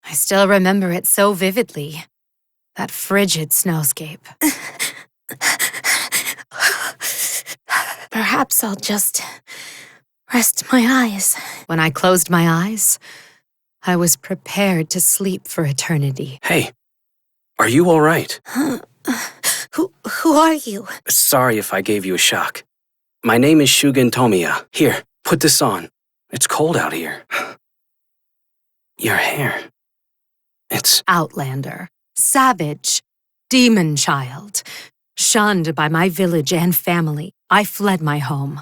I still remember it so vividly. That frigid snowscape. Perhaps I'll just rest my eyes. When I closed my eyes, I was prepared to sleep for eternity. Hey, are you all right? Who are you? Sorry if I gave you a shock. My name is Shugen Tomiya. Here, put this on. It's cold out here. Your hair. It's... Outlander, savage, demon child. Shunned by my village and family, I fled my home.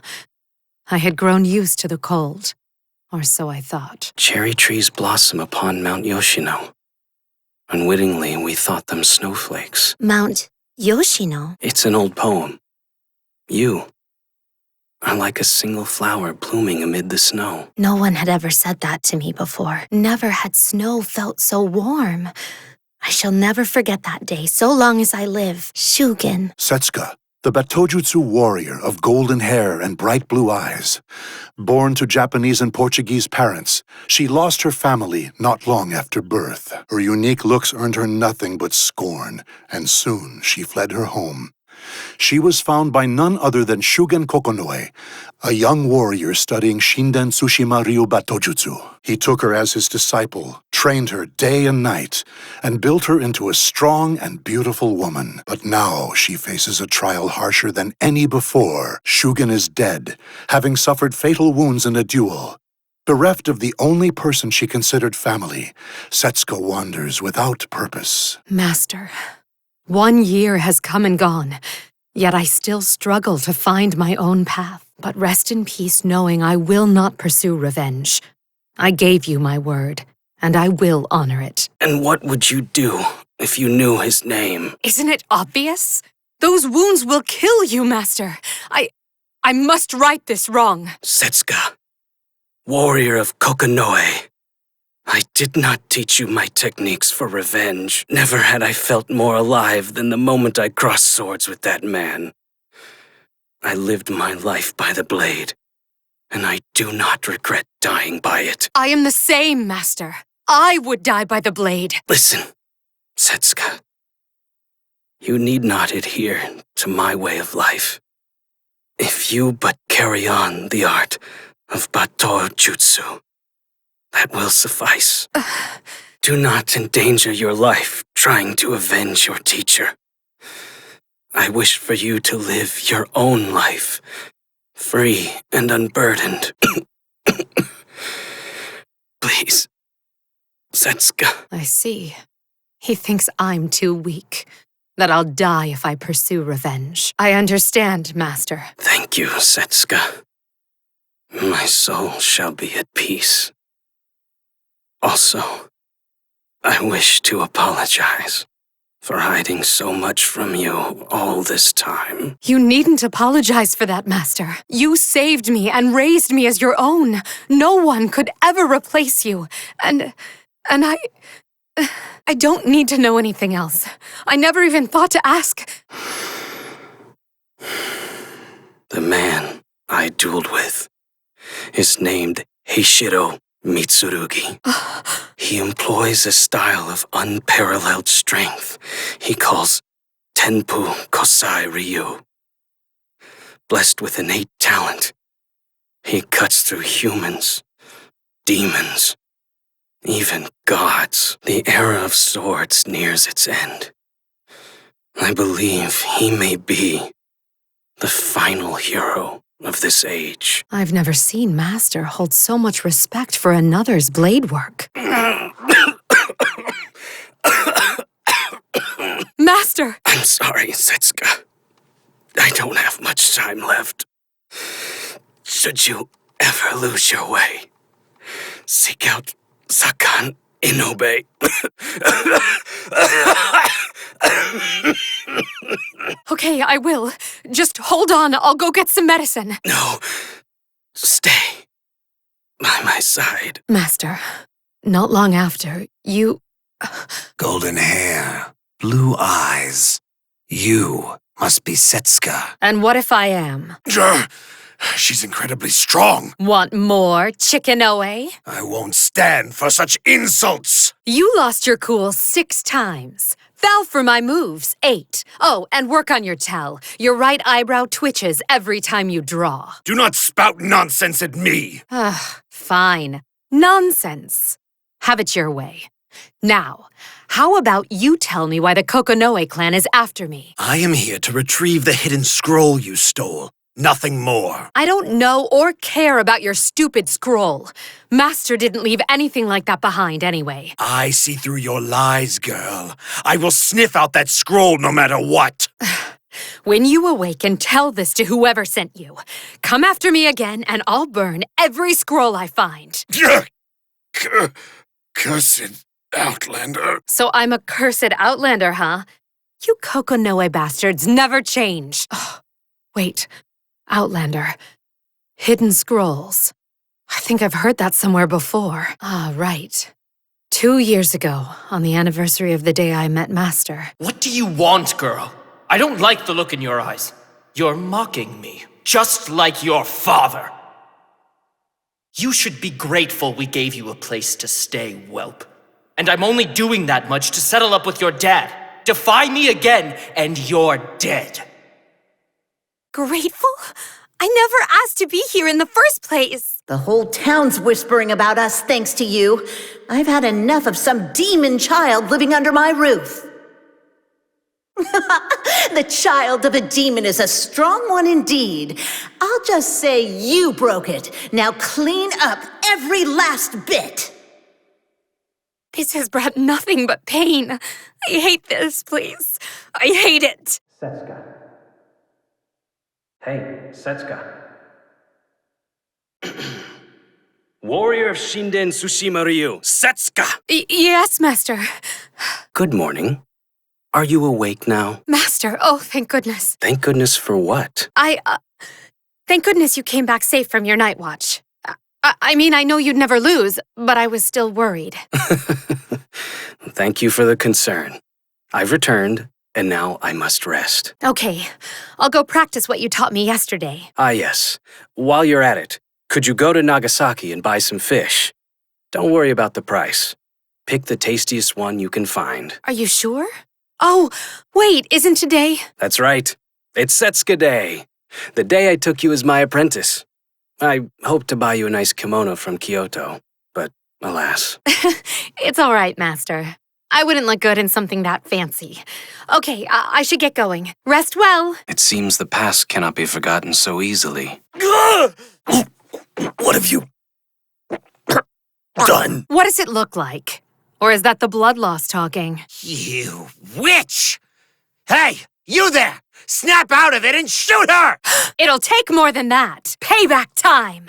I had grown used to the cold, or so I thought. Cherry trees blossom upon Mount Yoshino. Unwittingly, we thought them snowflakes. Mount Yoshino? It's an old poem. You are like a single flower blooming amid the snow. No one had ever said that to me before. Never had snow felt so warm. I shall never forget that day so long as I live. Shugen. Setsuka, the Batojutsu warrior of golden hair and bright blue eyes. Born to Japanese and Portuguese parents, she lost her family not long after birth. Her unique looks earned her nothing but scorn, and soon she fled her home. She was found by none other than Hidden Kokunui, a young warrior studying Shinden Tsushima Ryu Batojutsu. He took her as his disciple, trained her day and night, and built her into a strong and beautiful woman. But now she faces a trial harsher than any before. Shugen is dead, having suffered fatal wounds in a duel. Bereft of the only person she considered family, Setsuka wanders without purpose. Master, 1 year has come and gone, yet I still struggle to find my own path. But rest in peace knowing I will not pursue revenge. I gave you my word, and I will honor it. And what would you do if you knew his name? Isn't it obvious? Those wounds will kill you, Master. I must right this wrong. Setsuka, warrior of Kokunui. I did not teach you my techniques for revenge. Never had I felt more alive than the moment I crossed swords with that man. I lived my life by the blade, and I do not regret dying by it. I am the same, Master. I would die by the blade. Listen, Setsuka. You need not adhere to my way of life. If you but carry on the art of Batojutsu, that will suffice. Do not endanger your life trying to avenge your teacher. I wish for you to live your own life, free and unburdened. Please, Setsuka. I see. He thinks I'm too weak, that I'll die if I pursue revenge. I understand, Master. Thank you, Setsuka. My soul shall be at peace. Also, I wish to apologize for hiding so much from you all this time. You needn't apologize for that, Master. You saved me and raised me as your own. No one could ever replace you. And I don't need to know anything else. I never even thought to ask. The man I dueled with is named Heishiro Mitsurugi. He employs a style of unparalleled strength he calls Tenpu Kosai Ryu. Blessed with innate talent, he cuts through humans, demons, even gods. The era of swords nears its end. I believe he may be the final hero of this age. I've never seen Master hold so much respect for another's blade work. Master! I'm sorry, Setsuka. I don't have much time left. Should you ever lose your way, seek out Sakan Inobe. Okay, I will. Just hold on, I'll go get some medicine. No, stay by my side. Master, not long after, you... Golden hair, blue eyes. You must be Setsuka. And what if I am? She's incredibly strong. Want more, Chikanoe? I won't stand for such insults. You lost your cool 6 times. Fell for my moves 8. Oh, and work on your tell. Your right eyebrow twitches every time you draw. Do not spout nonsense at me. Fine. Nonsense. Have it your way. Now, how about you tell me why the Kokunui clan is after me? I am here to retrieve the hidden scroll you stole. Nothing more. I don't know or care about your stupid scroll. Master didn't leave anything like that behind anyway. I see through your lies, girl. I will sniff out that scroll no matter what. When you awaken, tell this to whoever sent you. Come after me again, and I'll burn every scroll I find. Cursed outlander. So I'm a cursed outlander, huh? You Kokunui bastards never change. Oh, wait. Outlander. Hidden scrolls. I think I've heard that somewhere before. Ah, right. 2 years ago, on the anniversary of the day I met Master. What do you want, girl? I don't like the look in your eyes. You're mocking me, just like your father. You should be grateful we gave you a place to stay, whelp. And I'm only doing that much to settle up with your dad. Defy me again, and you're dead. Grateful? I never asked to be here in the first place. The whole town's whispering about us thanks to you. I've had enough of some demon child living under my roof. The child of a demon is a strong one indeed. I'll just say you broke it. Now clean up every last bit. This has brought nothing but pain. I hate this, please. I hate it. Setsuka. Hey, Setsuka. Warrior of Shinden Tsushima Ryu, Setsuka! Yes, Master. Good morning. Are you awake now? Master, oh, thank goodness. Thank goodness for what? Thank goodness you came back safe from your night watch. I mean, I know you'd never lose, but I was still worried. Thank you for the concern. I've returned, and now I must rest. Okay, I'll go practice what you taught me yesterday. Ah, yes. While you're at it, could you go to Nagasaki and buy some fish? Don't worry about the price. Pick the tastiest one you can find. Are you sure? Oh, wait, isn't today? That's right. It's Setsuka Day. The day I took you as my apprentice. I hoped to buy you a nice kimono from Kyoto, but alas. It's all right, Master. I wouldn't look good in something that fancy. Okay, I should get going. Rest well. It seems the past cannot be forgotten so easily. What have you done? What does it look like? Or is that the blood loss talking? You witch! Hey, you there! Snap out of it and shoot her! It'll take more than that. Payback time.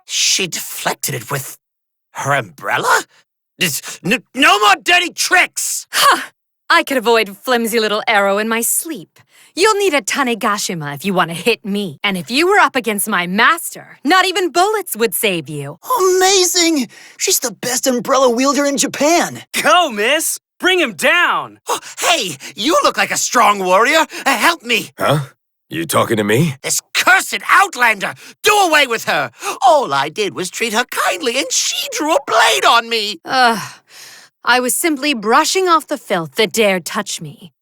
She deflected it with her umbrella? No more dirty tricks! I could avoid flimsy little arrow in my sleep. You'll need a Tanegashima if you want to hit me. And if you were up against my master, not even bullets would save you. Amazing! She's the best umbrella wielder in Japan. Go, miss! Bring him down! Oh, hey, you look like a strong warrior. Help me. Huh? You talking to me? This cursed outlander! Do away with her! All I did was treat her kindly and she drew a blade on me! I was simply brushing off the filth that dared touch me.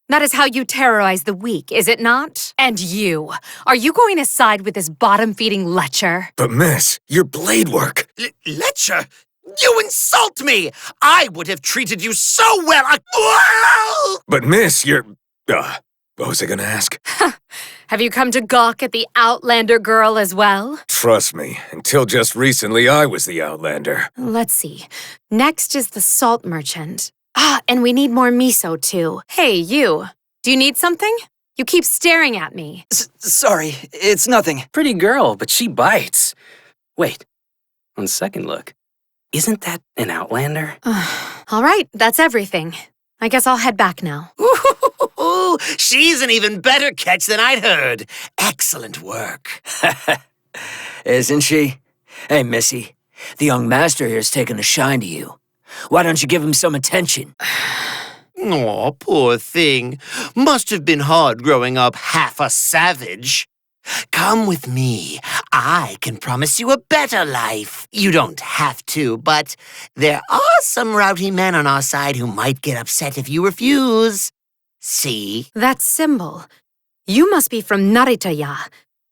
That is how you terrorize the weak, is it not? And you, are you going to side with this bottom-feeding lecher? But miss, your blade work. Lecher? You insult me! I would have treated you so well. But miss, you're... what was I gonna ask? Have you come to gawk at the Outlander girl as well? Trust me, until just recently I was the Outlander. Let's see. Next is the salt merchant. And we need more miso, too. Hey, you. Do you need something? You keep staring at me. Sorry, it's nothing. Pretty girl, but she bites. Wait, on second look, isn't that an outlander? All right, that's everything. I guess I'll head back now. Ooh, she's an even better catch than I'd heard. Excellent work. Isn't she? Hey, Missy, the young master here's taken a shine to you. Why don't you give him some attention? Aw, poor thing. Must have been hard growing up half a savage. Come with me. I can promise you a better life. You don't have to, but there are some rowdy men on our side who might get upset if you refuse. See? That symbol. You must be from Naritaya.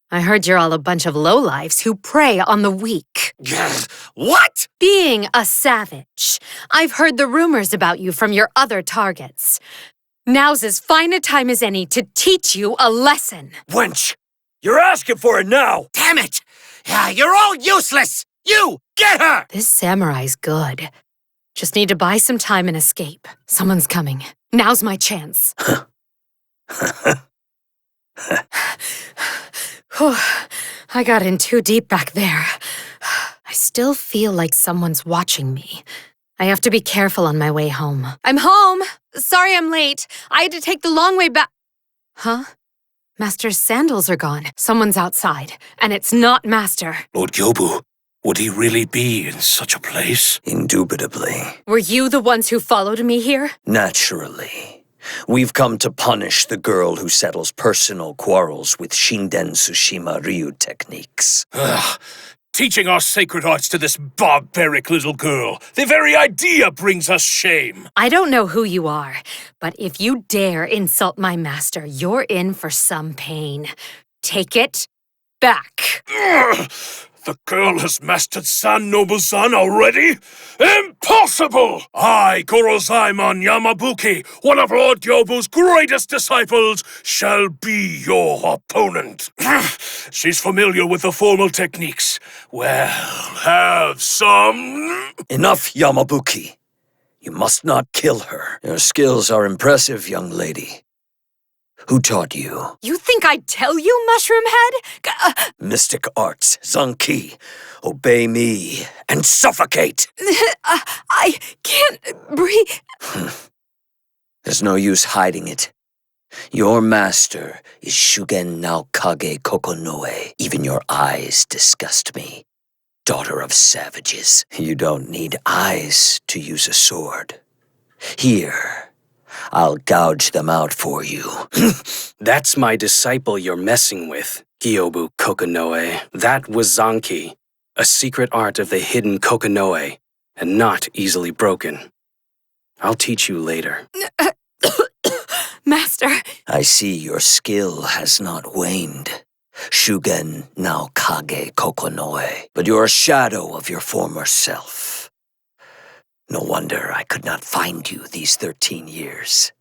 I heard you're all a bunch of lowlifes who prey on the weak. What? Being a savage. I've heard the rumors about you from your other targets. Now's as fine a time as any to teach you a lesson. Wench! You're asking for it now! Damn it! You're all useless! You, get her! This samurai's good. Just need to buy some time and escape. Someone's coming. Now's my chance. Whew, I got in too deep back there. I still feel like someone's watching me. I have to be careful on my way home. I'm home! Sorry I'm late. I had to take the long way back. Huh? Master's sandals are gone. Someone's outside, and it's not Master. Lord Gyobu, would he really be in such a place? Indubitably. Were you the ones who followed me here? Naturally. We've come to punish the girl who settles personal quarrels with Shinden Tsushima Ryu techniques. Ugh. Teaching our sacred arts to this barbaric little girl. The very idea brings us shame. I don't know who you are, but if you dare insult my master, you're in for some pain. Take it back. Ugh. The girl has mastered San Nobu-san already? Impossible! I, Gorozaimon Yamabuki, one of Lord Gyobu's greatest disciples, shall be your opponent. She's familiar with the formal techniques. Well, have some... Enough, Yamabuki. You must not kill her. Your skills are impressive, young lady. Who taught you? You think I'd tell you, Mushroom Head? Mystic arts, Zanki. Obey me and suffocate! I can't breathe. There's no use hiding it. Your master is Shugen Naokage Kokonoi. Even your eyes disgust me. Daughter of savages. You don't need eyes to use a sword. Here, I'll gouge them out for you. That's my disciple you're messing with, Gyobu Kokonoi. That was Zanki, a secret art of the Hidden Kokunui, and not easily broken. I'll teach you later. Master. I see your skill has not waned. Shugen Naokage Kokonoi. But you're a shadow of your former self. No wonder I could not find you these 13 years.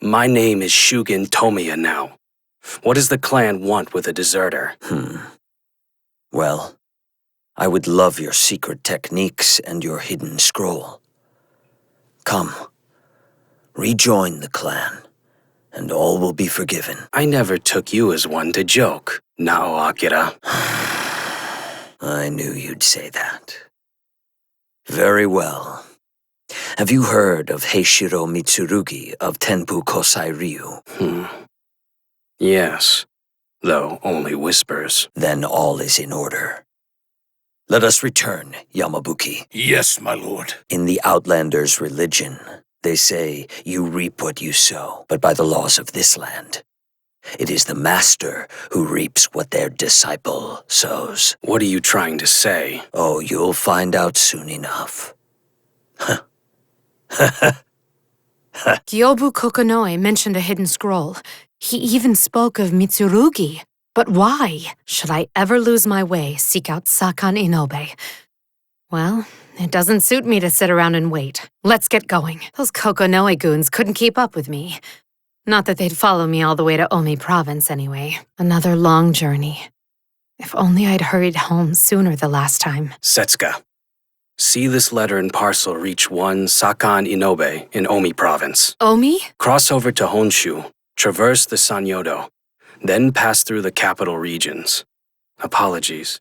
My name is Shugen Tomiya now. What does the clan want with a deserter? Well, I would love your secret techniques and your hidden scroll. Come, rejoin the clan, and all will be forgiven. I never took you as one to joke, Nao Akira. I knew you'd say that. Very well. Have you heard of Heishiro Mitsurugi of Tenpu Kosai Ryu? Yes, though only whispers. Then all is in order. Let us return, Yamabuki. Yes, my lord. In the Outlander's religion, they say you reap what you sow, but by the laws of this land, it is the master who reaps what their disciple sows. What are you trying to say? Oh, you'll find out soon enough. Gyobu Kokonoi mentioned a hidden scroll. He even spoke of Mitsurugi. But why? Should I ever lose my way, seek out Sakan Inobe? Well, it doesn't suit me to sit around and wait. Let's get going. Those Kokonoi goons couldn't keep up with me. Not that they'd follow me all the way to Omi Province anyway. Another long journey. If only I'd hurried home sooner the last time. Setsuka, see this letter and parcel reach one Sakan Inobe in Omi Province. Omi? Cross over to Honshu, traverse the Sanyodo, then pass through the capital regions. Apologies.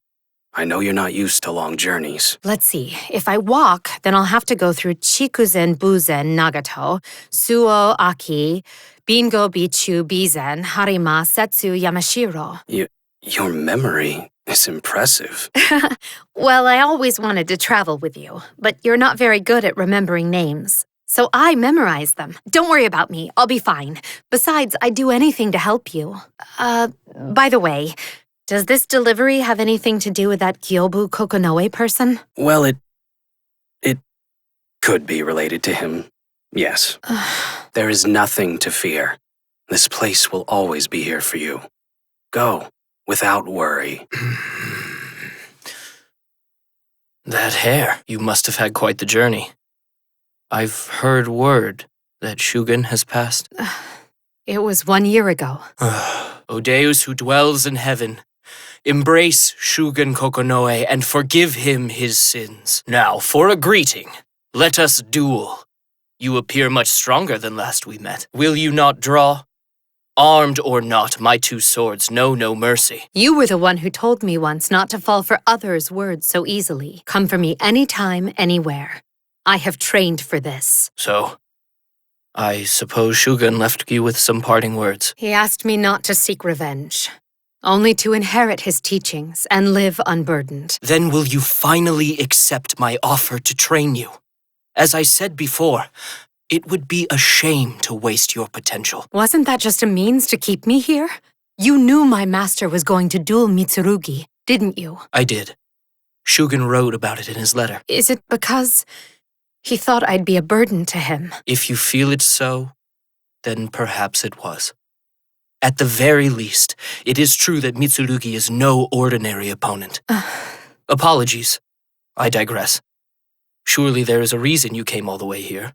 I know you're not used to long journeys. Let's see. If I walk, then I'll have to go through Chikuzen, Buzen, Nagato, Suo, Aki, Bingo, Bichu, Bizen, Harima, Setsu, Yamashiro. Your memory, is impressive. Well, I always wanted to travel with you, but you're not very good at remembering names. So I memorize them. Don't worry about me. I'll be fine. Besides, I'd do anything to help you. By the way, does this delivery have anything to do with that Kyobu Kokonoi person? Well, it could be related to him. Yes. There is nothing to fear. This place will always be here for you. Go, without worry. That hair. You must have had quite the journey. I've heard word that Shugen has passed. It was 1 year ago. O Deus who dwells in heaven, embrace Shugen Kokonoi and forgive him his sins. Now, for a greeting, let us duel. You appear much stronger than last we met. Will you not draw? Armed or not, my two swords know no mercy. You were the one who told me once not to fall for others' words so easily. Come for me anytime, anywhere. I have trained for this. So, I suppose Shugen left you with some parting words. He asked me not to seek revenge, only to inherit his teachings and live unburdened. Then will you finally accept my offer to train you? As I said before, it would be a shame to waste your potential. Wasn't that just a means to keep me here? You knew my master was going to duel Mitsurugi, didn't you? I did. Shugen wrote about it in his letter. Is it because he thought I'd be a burden to him? If you feel it so, then perhaps it was. At the very least, it is true that Mitsurugi is no ordinary opponent. Apologies. I digress. Surely there is a reason you came all the way here.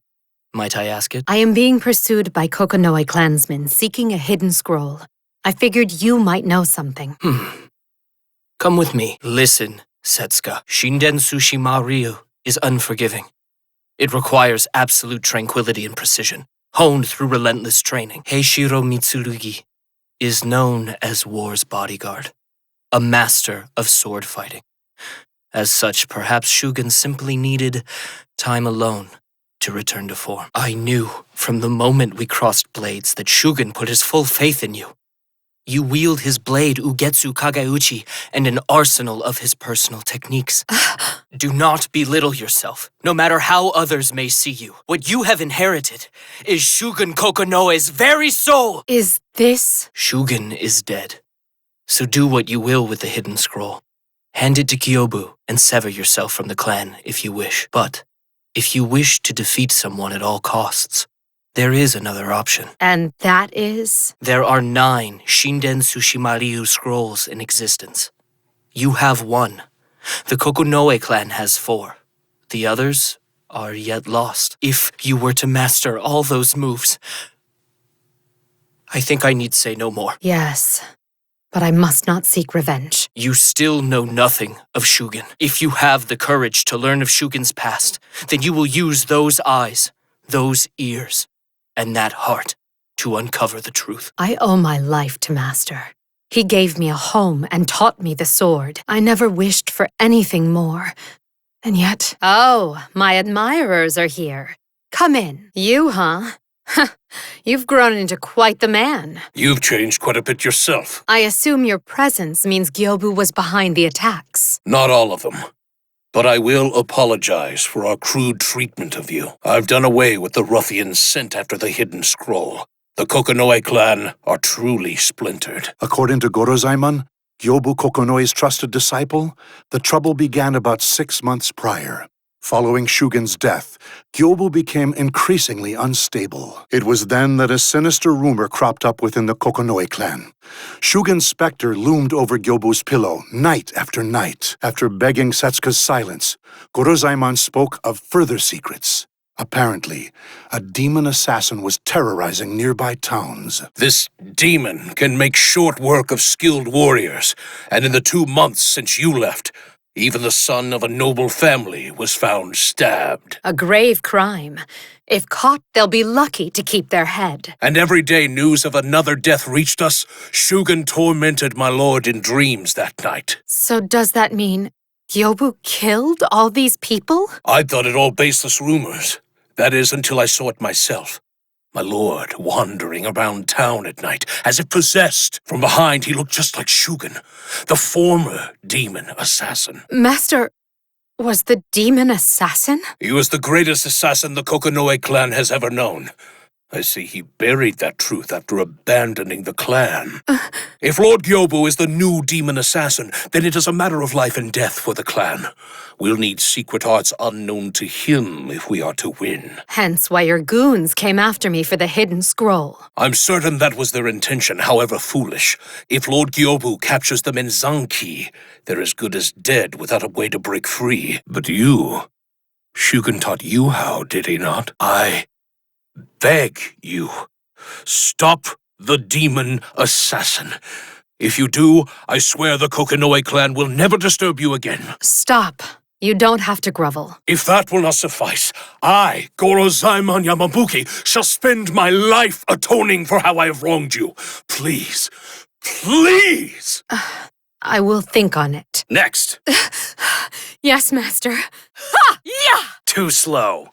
Might I ask it? I am being pursued by Kokonoi clansmen seeking a hidden scroll. I figured you might know something. Come with me. Listen, Setsuka. Shinden Tsushima Ryu is unforgiving. It requires absolute tranquility and precision, honed through relentless training. Heishiro Mitsurugi is known as War's bodyguard, a master of sword fighting. As such, perhaps Shugen simply needed time alone to return to form. I knew from the moment we crossed blades that Shugen put his full faith in you. You wield his blade Ugetsu Kageuchi and an arsenal of his personal techniques. Do not belittle yourself, no matter how others may see you. What you have inherited is Shugen Kokonoe's very soul! Is this? Shugen is dead. So do what you will with the hidden scroll. Hand it to Kyobu and sever yourself from the clan if you wish. But if you wish to defeat someone at all costs, there is another option. And that is? There are 9 Shinden Tsushima Ryu scrolls in existence. You have 1. The Kokunoe clan has 4. The others are yet lost. If you were to master all those moves, I think I need say no more. Yes, but I must not seek revenge. You still know nothing of Shugen. If you have the courage to learn of Shugen's past, then you will use those eyes, those ears, and that heart to uncover the truth. I owe my life to Master. He gave me a home and taught me the sword. I never wished for anything more. And yet... Oh, my admirers are here. Come in. You, huh? You've grown into quite the man. You've changed quite a bit yourself. I assume your presence means Gyobu was behind the attacks. Not all of them. But I will apologize for our crude treatment of you. I've done away with the ruffians sent after the hidden scroll. The Kokunoe clan are truly splintered. According to Gorozaimon, Gyobu Kokunoi's trusted disciple, the trouble began about 6 months prior. Following Shugen's death, Gyobu became increasingly unstable. It was then that a sinister rumor cropped up within the Kokunoe clan. Shugen's specter loomed over Gyobu's pillow night after night. After begging Setsuka's silence, Gorozaimon spoke of further secrets. Apparently, a demon assassin was terrorizing nearby towns. This demon can make short work of skilled warriors, and in the 2 months since you left, even the son of a noble family was found stabbed. A grave crime. If caught, they'll be lucky to keep their head. And every day news of another death reached us. Shugen tormented my lord in dreams that night. So does that mean Gyobu killed all these people? I thought it all baseless rumors. That is, until I saw it myself. My lord, wandering around town at night, as if possessed. From behind, he looked just like Shugen, the former demon assassin. Master was the demon assassin? He was the greatest assassin the Kokunui clan has ever known. I see he buried that truth after abandoning the clan. If Lord Gyobu is the new demon assassin, then it is a matter of life and death for the clan. We'll need secret arts unknown to him if we are to win. Hence why your goons came after me for the hidden scroll. I'm certain that was their intention, however foolish. If Lord Gyobu captures them in Zanki, they're as good as dead without a way to break free. But you... Shugen taught you how, did he not? I beg you, stop the demon assassin. If you do, I swear the Kokunui clan will never disturb you again. Stop. You don't have to grovel. If that will not suffice, I, Gorozaimon Yamabuki, shall spend my life atoning for how I have wronged you. Please, please! I will think on it. Next. Yes, Master. Ha! Yeah! Too slow.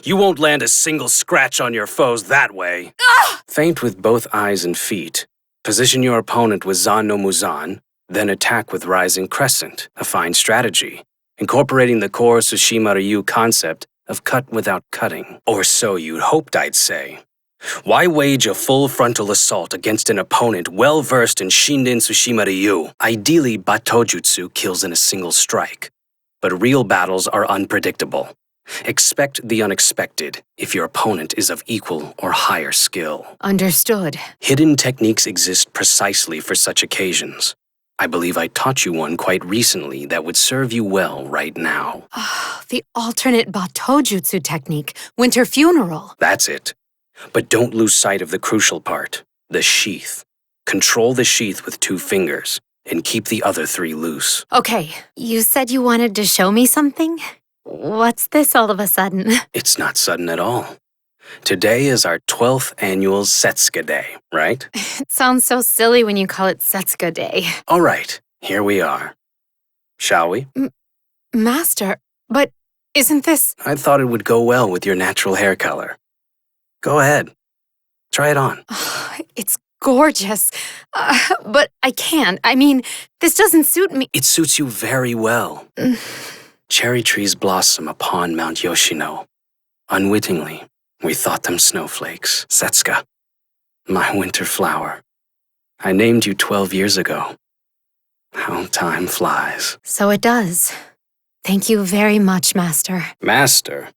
You won't land a single scratch on your foes that way. Feint with both eyes and feet. Position your opponent with Zan no Muzan, then attack with Rising Crescent, a fine strategy, incorporating the core Tsushima Ryu concept of cut without cutting. Or so you'd hoped I'd say. Why wage a full frontal assault against an opponent well-versed in Shinden Tsushima Ryu? Ideally, Batojutsu kills in a single strike. But real battles are unpredictable. Expect the unexpected if your opponent is of equal or higher skill. Understood. Hidden techniques exist precisely for such occasions. I believe I taught you one quite recently that would serve you well right now. The alternate Batojutsu technique, Winter Funeral. That's it. But don't lose sight of the crucial part, the sheath. Control the sheath with 2 fingers, and keep the other 3 loose. Okay, you said you wanted to show me something? What's this all of a sudden? It's not sudden at all. Today is our 12th annual Setsuka Day, right? It sounds so silly when you call it Setsuka Day. All right, here we are. Shall we? Master, but isn't this... I thought it would go well with your natural hair color. Go ahead. Try it on. It's gorgeous. But I can't. I mean, this doesn't suit me. It suits you very well. Cherry trees blossom upon Mount Yoshino. Unwittingly, we thought them snowflakes. Setsuka, my winter flower. I named you 12 years ago. How time flies. So it does. Thank you very much, Master. Master?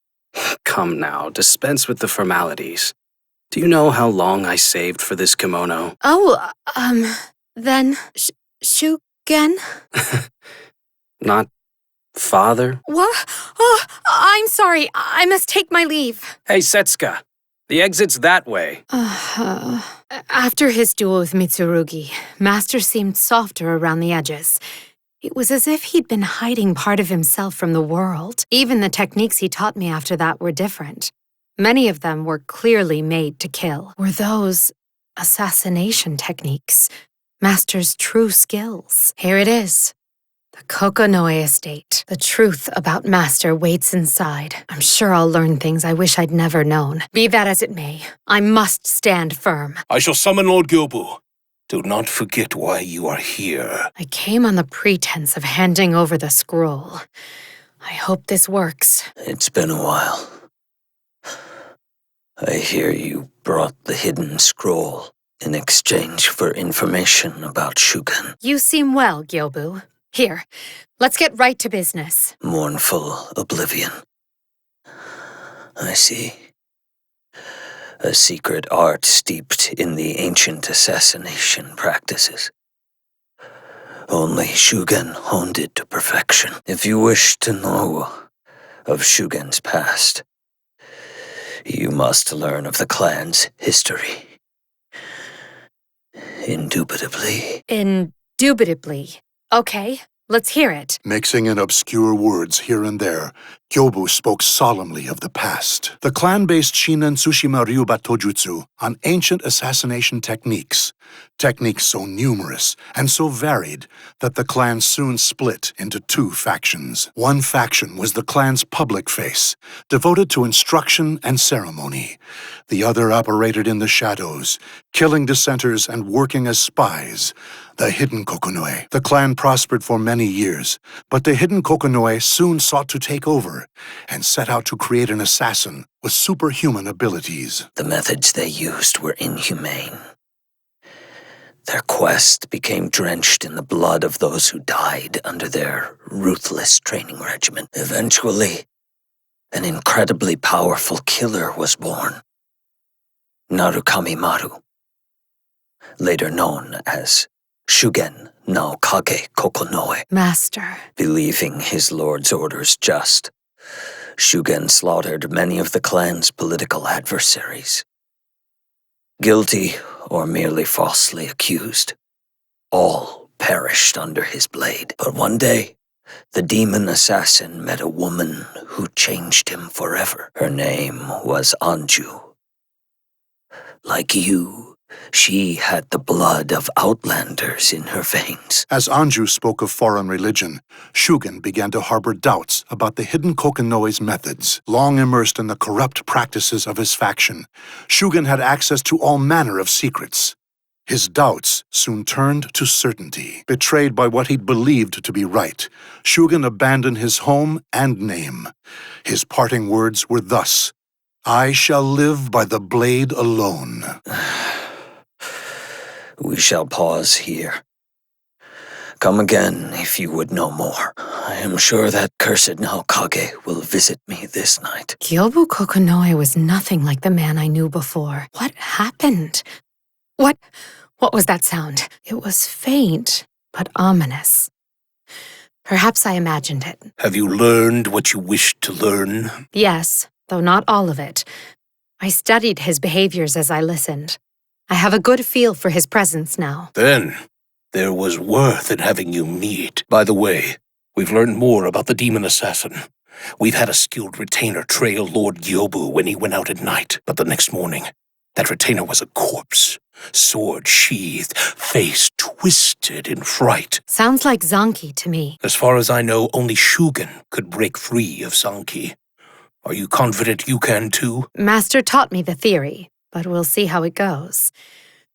Come now, dispense with the formalities. Do you know how long I saved for this kimono? Oh, then, Shugen? Not father? What? Oh, I'm sorry. I must take my leave. Hey, Setsuka. The exit's that way. After his duel with Mitsurugi, Master seemed softer around the edges. It was as if he'd been hiding part of himself from the world. Even the techniques he taught me after that were different. Many of them were clearly made to kill. Were those assassination techniques Master's true skills? Here it is. The Kokunui estate. The truth about Master waits inside. I'm sure I'll learn things I wish I'd never known. Be that as it may, I must stand firm. I shall summon Lord Gyobu. Do not forget why you are here. I came on the pretense of handing over the scroll. I hope this works. It's been a while. I hear you brought the hidden scroll in exchange for information about Shugen. You seem well, Gyobu. Here, let's get right to business. Mournful oblivion. I see. A secret art steeped in the ancient assassination practices. Only Shugen honed it to perfection. If you wish to know of Shugen's past, you must learn of the clan's history. Indubitably. Indubitably. Okay, let's hear it. Mixing in obscure words here and there, Kyobu spoke solemnly of the past. The clan based Shinen Tsushima Ryuba Tojutsu on ancient assassination techniques. Techniques so numerous and so varied that the clan soon split into two factions. One faction was the clan's public face, devoted to instruction and ceremony. The other operated in the shadows, killing dissenters and working as spies. The Hidden Kokunui. The clan prospered for many years, but the Hidden Kokunui soon sought to take over and set out to create an assassin with superhuman abilities. The methods they used were inhumane. Their quest became drenched in the blood of those who died under their ruthless training regimen. Eventually, an incredibly powerful killer was born. Narukami Maru, later known as Shugen no Kokunui. Master. Believing his lord's orders just, Shugen slaughtered many of the clan's political adversaries. Guilty or merely falsely accused, all perished under his blade. But one day, the demon assassin met a woman who changed him forever. Her name was Anju. Like you, she had the blood of outlanders in her veins. As Anju spoke of foreign religion, Shugen began to harbor doubts about the Hidden Kokunui's methods. Long immersed in the corrupt practices of his faction, Shugen had access to all manner of secrets. His doubts soon turned to certainty. Betrayed by what he'd believed to be right, Shugen abandoned his home and name. His parting words were thus, "I shall live by the blade alone." We shall pause here. Come again if you would know more. I am sure that cursed Naokage will visit me this night. Kyobu Kokunui was nothing like the man I knew before. What happened? What was that sound? It was faint, but ominous. Perhaps I imagined it. Have you learned what you wished to learn? Yes, though not all of it. I studied his behaviors as I listened. I have a good feel for his presence now. Then, there was worth in having you meet. By the way, we've learned more about the demon assassin. We've had a skilled retainer trail Lord Gyobu when he went out at night, but the next morning, that retainer was a corpse, sword sheathed, face twisted in fright. Sounds like Zanki to me. As far as I know, only Shugen could break free of Zanki. Are you confident you can too? Master taught me the theory, but we'll see how it goes.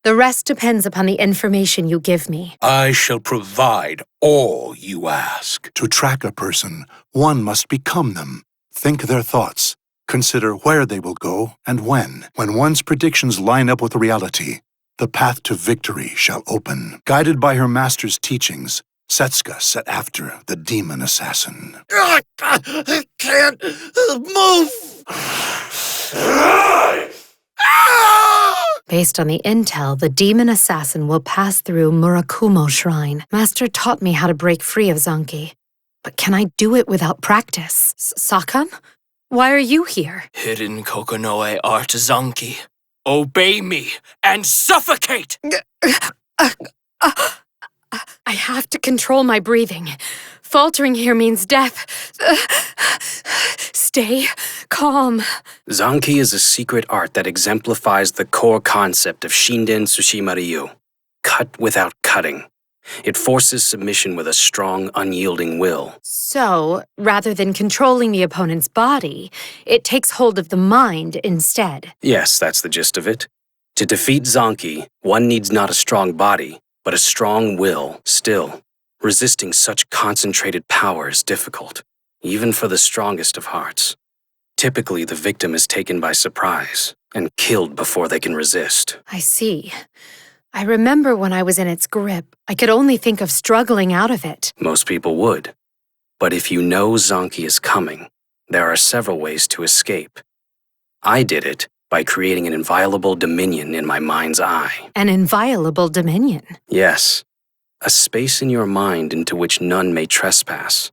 The rest depends upon the information you give me. I shall provide all you ask. To track a person, one must become them. Think their thoughts. Consider where they will go and when. When one's predictions line up with reality, the path to victory shall open. Guided by her master's teachings, Setsuka set after the demon assassin. I can't move! Based on the intel, the demon assassin will pass through Murakumo Shrine. Master taught me how to break free of Zanki. But can I do it without practice? Sakan? Why are you here? Hidden Kokunui art Zanki. Obey me and suffocate! I have to control my breathing. Faltering here means death. Stay calm. Zanki is a secret art that exemplifies the core concept of Shinden Tsushima Ryu. Cut without cutting. It forces submission with a strong, unyielding will. So, rather than controlling the opponent's body, it takes hold of the mind instead. Yes, that's the gist of it. To defeat Zanki, one needs not a strong body, but a strong will. Still, resisting such concentrated power is difficult, even for the strongest of hearts. Typically, the victim is taken by surprise and killed before they can resist. I see. I remember when I was in its grip, I could only think of struggling out of it. Most people would. But if you know Zanki is coming, there are several ways to escape. I did it by creating an inviolable dominion in my mind's eye. An inviolable dominion? Yes. A space in your mind into which none may trespass.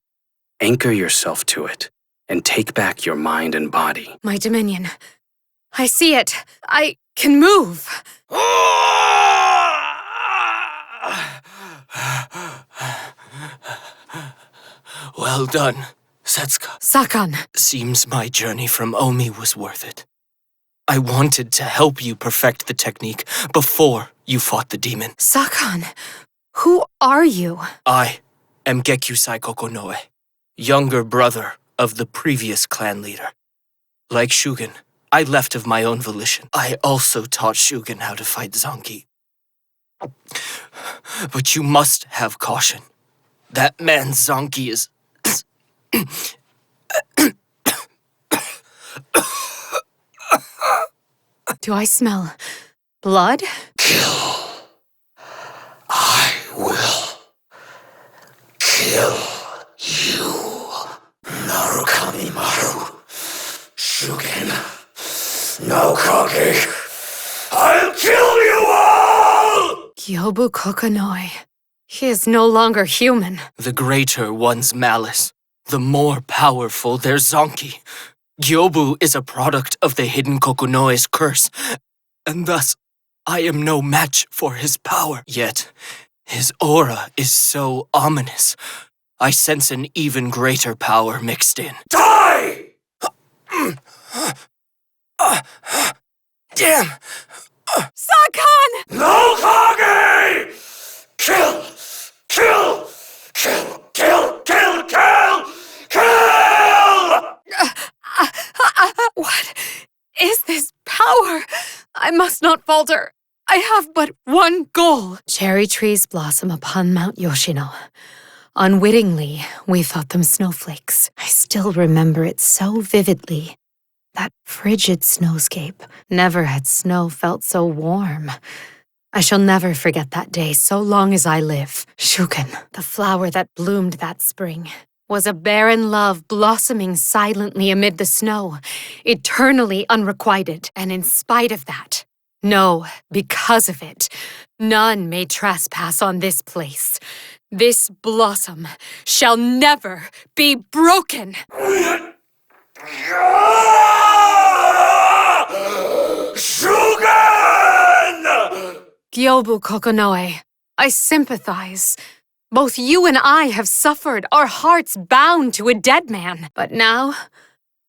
Anchor yourself to it, and take back your mind and body. My dominion. I see it. I can move. Well done, Setsuka, Sakan, seems my journey from Omi was worth it. I wanted to help you perfect the technique before you fought the demon. Sakan, who are you? I am Gekyusai Kokonoe, younger brother of the previous clan leader. Like Shugen, I left of my own volition. I also taught Shugen how to fight Zanki. But you must have caution. That man Zanki is... Do I smell blood? I will kill you. Narukami Maru. Shugen. No Kage. I'll kill you all! Gyobu Kokonoi. He is no longer human. The greater one's malice, the more powerful their Zanki. Gyobu is a product of the Hidden Kokunui's curse, and thus I am no match for his power. Yet, his aura is so ominous. I sense an even greater power mixed in. Die! Damn! Sakan! No Kage! Kill! Kill! Kill! Kill! Kill! Kill! Kill! What is this power? I must not falter. I have but one goal. Cherry trees blossom upon Mount Yoshino. Unwittingly, we thought them snowflakes. I still remember it so vividly. That frigid snowscape. Never had snow felt so warm. I shall never forget that day so long as I live. Shuken, the flower that bloomed that spring, was a barren love blossoming silently amid the snow, eternally unrequited. And in spite of that, no, because of it, none may trespass on this place. This blossom shall never be broken. Shugen! Gyobu Kokonoe, I sympathize. Both you and I have suffered, our hearts bound to a dead man. But now,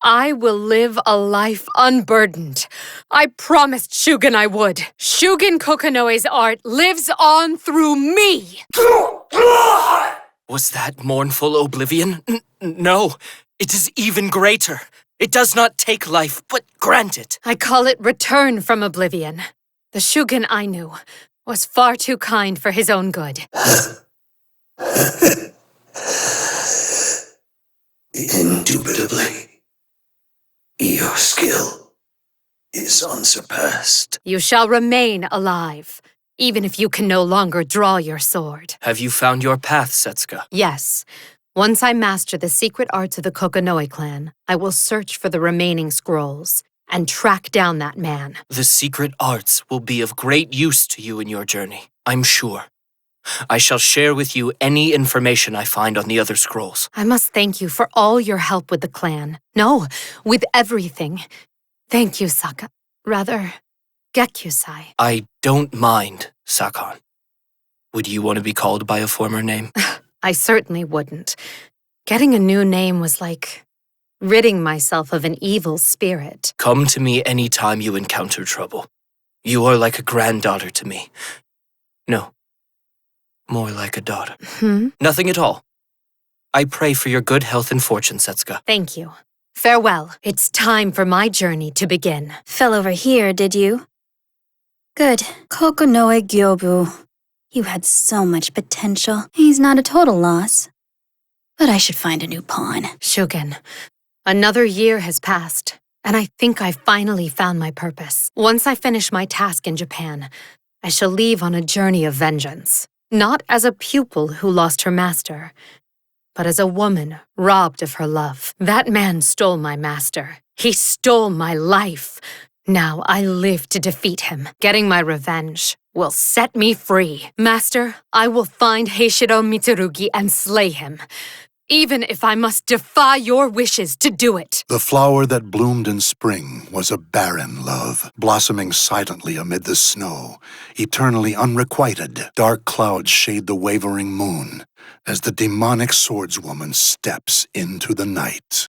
I will live a life unburdened. I promised Shugen I would. Shugen Kokonoe's art lives on through me! Was that mournful oblivion? No, it is even greater. It does not take life, but grant it. I call it return from oblivion. The Shugen I knew was far too kind for his own good. Indubitably, your skill is unsurpassed. You shall remain alive, even if you can no longer draw your sword. Have you found your path, Setsuka? Yes. Once I master the secret arts of the Kokonoi clan, I will search for the remaining scrolls and track down that man. The secret arts will be of great use to you in your journey, I'm sure. I shall share with you any information I find on the other scrolls. I must thank you for all your help with the clan. No, with everything. Thank you, Saka. Rather, Gekyusai. I don't mind, Sakan. Would you want to be called by a former name? I certainly wouldn't. Getting a new name was like ridding myself of an evil spirit. Come to me any time you encounter trouble. You are like a granddaughter to me. No, more like a daughter. Nothing at all. I pray for your good health and fortune, Setsuka. Thank you. Farewell. It's time for my journey to begin. Fell over here, did you? Good. Kokonoe Gyobu. You had so much potential. He's not a total loss. But I should find a new pawn. Shugen, another year has passed, and I think I finally found my purpose. Once I finish my task in Japan, I shall leave on a journey of vengeance. Not as a pupil who lost her master, but as a woman robbed of her love. That man stole my master. He stole my life. Now I live to defeat him. Getting my revenge will set me free. Master, I will find Heishiro Mitsurugi and slay him, even if I must defy your wishes to do it. The flower that bloomed in spring was a barren love, blossoming silently amid the snow, eternally unrequited. Dark clouds shade the wavering moon, as the demonic swordswoman steps into the night.